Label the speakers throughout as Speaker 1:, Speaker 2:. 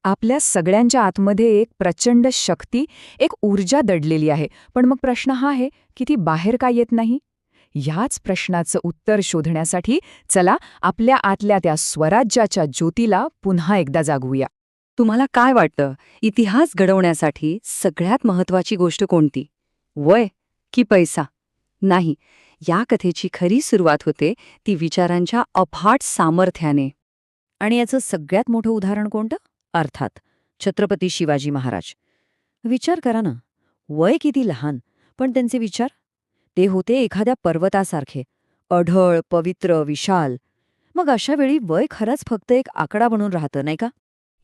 Speaker 1: आपल्या सगळ्यांच्या आतमध्ये एक प्रचंड शक्ती, एक ऊर्जा दडलेली आहे. पण मग प्रश्न हा आहे की ती बाहेर का येत नाही? ह्याच प्रश्नाचं उत्तर शोधण्यासाठी चला आपल्या आतल्या त्या स्वराज्याच्या ज्योतीला पुन्हा एकदा जागवूया.
Speaker 2: तुम्हाला काय वाटतं, इतिहास घडवण्यासाठी सगळ्यात महत्वाची गोष्ट कोणती? वय की पैसा? नाही, या कथेची खरी सुरुवात होते ती विचारांच्या अफाट सामर्थ्याने. आणि याचं सगळ्यात मोठं उदाहरण कोणतं? अर्थात छत्रपती शिवाजी महाराज. विचार करा ना, वय किती लहान, पण त्यांचे विचार? ते होते एखाद्या पर्वतासारखे, अढळ, पवित्र, विशाल. मग अशा वेळी वय खरंच फक्त एक आकडा बनून राहतं, नाही का?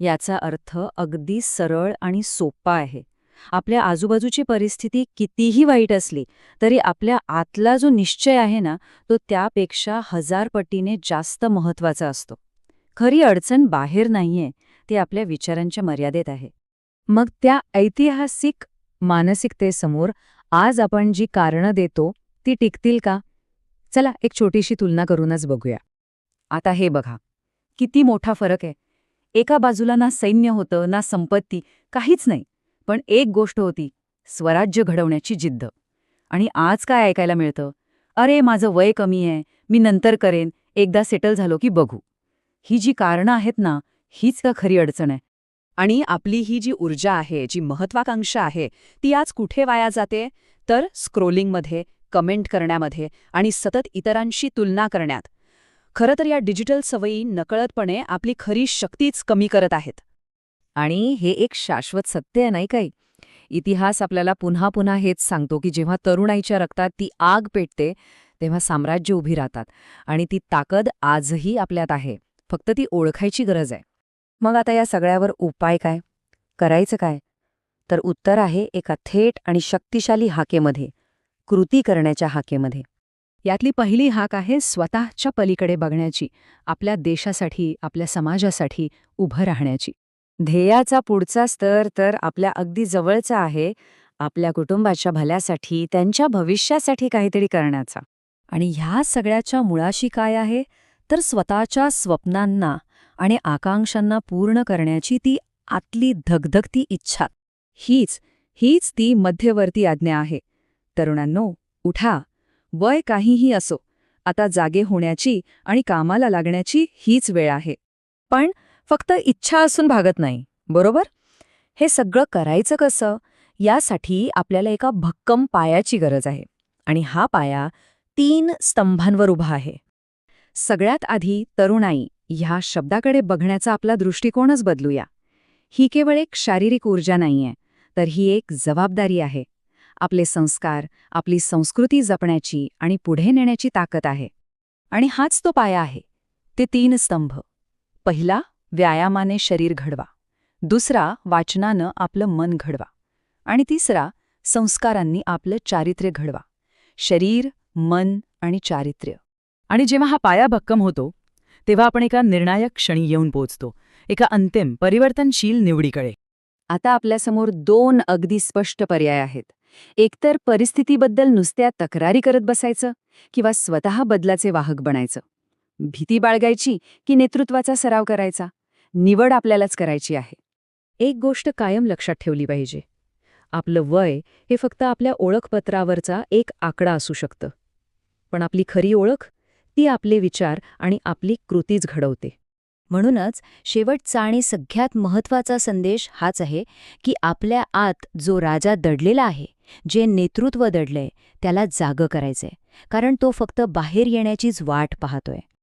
Speaker 2: याचा अर्थ अगदी सरळ आणि सोपा आहे. आपल्या आजूबाजूची परिस्थिती कितीही वाईट असली तरी आपल्या आतला जो निश्चय आहे ना, तो त्यापेक्षा 1000 पटीने जास्त महत्वाचा असतो. खरी अडचण बाहेर नाहीये, ती आपल्या विचारांच्या मर्यादेत आहे.
Speaker 1: मग त्या ऐतिहासिक मानसिकतेसमोर आज आपण जी कारणं देतो ती टिकतील का? चला एक छोटीशी तुलना करूनच बघूया.
Speaker 2: आता हे बघा, किती मोठा फरक आहे. एका बाजूला ना सैन्य होतं, ना संपत्ती, काहीच नाही. पण एक गोष्ट होती, स्वराज्य घडवण्याची जिद्द. आणि आज काय ऐकायला मिळतं? अरे, माझं वय कमी आहे, मी नंतर करेन, एकदा सेटल झालो की बघू. ही जी कारणं आहेत ना, हीच का खरी अडचण आहे.
Speaker 3: आणि आपली ही जी ऊर्जा आहे, जी महत्वाकांक्षा आहे, ती आज कुठे वाया जाते? तर स्क्रोलिंगमध्ये, कमेंट करण्यामध्ये आणि सतत इतरांशी तुलना करण्यात. खरं तर या डिजिटल सवयी नकळतपणे आपली खरी शक्तीच कमी करत आहेत.
Speaker 2: आणि हे एक शाश्वत सत्य आहे, नाही काही? इतिहास आपल्याला पुन्हा पुन्हा हेच सांगतो की जेव्हा तरुणाईच्या रक्तात ती आग पेटते तेव्हा साम्राज्य उभी राहतात. आणि ती ताकद आजही आपल्यात आहे, फक्त ती ओळखायची गरज आहे. मग आता या सगळ्यावर उपाय काय? करायचं काय? तर उत्तर आहे एका थेट आणि शक्तिशाली हाकेमध्ये, कृती करण्याच्या हाकेमध्ये.
Speaker 1: यातली पहिली हाक आहे स्वतःच्या पलीकडे बघण्याची, आपल्या देशासाठी, आपल्या समाजासाठी उभं राहण्याची.
Speaker 2: ध्येयाचा पुढचा स्तर तर आपल्या अगदी जवळचा आहे, आपल्या कुटुंबाच्या भल्यासाठी, त्यांच्या भविष्यासाठी काहीतरी करण्याचा. आणि ह्या सगळ्याच्या मुळाशी काय आहे? तर स्वतःच्या स्वप्नांना आणि आकांक्षांना पूर्ण करण्याची ती आतली धगधगती इच्छा. हीच ती मध्यवर्ती आज्ञा आहे. तरुणांनो, उठा. वय काहीही असो, आता जागे होण्याची आणि कामाला लागण्याची हीच वेळ आहे. पण फक्त इच्छा असून भागत नाही, बरोबर? हे सगळं करायचं कसं? यासाठी आपल्याला एका भक्कम पायाची गरज आहे. आणि हा पाया 3 स्तंभांवर उभा आहे. सगळ्यात आधी तरुणाई ह्या शब्दाकडे बघण्याचा आपला दृष्टिकोनच बदलूया. ही केवळ एक शारीरिक ऊर्जा नाहीये, तर ही एक जबाबदारी आहे. आपले संस्कार, आपली संस्कृती जपण्याची आणि पुढे नेण्याची ताकद आहे. आणि हाच तो पाया आहे. ते 3 स्तंभ. पहिला, व्यायामाने शरीर घडवा. दुसरा, वाचनानं आपलं मन घडवा. आणि तिसरा, संस्कारांनी आपलं चारित्र्य घडवा. शरीर, मन आणि चारित्र्य.
Speaker 3: आणि जेव्हा हा पाया भक्कम होतो तेव्हा आपण एका निर्णायक क्षणी येऊन पोहोचतो, एका अंतिम परिवर्तनशील निवडीकडे.
Speaker 2: आता आपल्यासमोर 2 अगदी स्पष्ट पर्याय आहेत. एकतर परिस्थितीबद्दल नुसत्या तक्रारी करत बसायचं किंवा स्वतः बदलाचे वाहक बनायचं. भीती बाळगायची की नेतृत्वाचा सराव करायचा? निवड आपल्यालाच करायची आहे. एक गोष्ट कायम लक्षात ठेवली पाहिजे. आपलं वय हे फक्त आपल्या ओळखपत्रावरचा एक आकडा असू शकतं. पण आपली खरी ओळख, ती आपले विचार आणि आपली कृतीच घडवते. म्हणूनच शेवटचा आणि सगळ्यात महत्त्वाचा संदेश हाच आहे की आपल्या आत जो राजा दडलेला आहे, जे नेतृत्व दडलंय, त्याला जागं करायचंय. कारण तो फक्त बाहेर येण्याचीच वाट पाहतोय.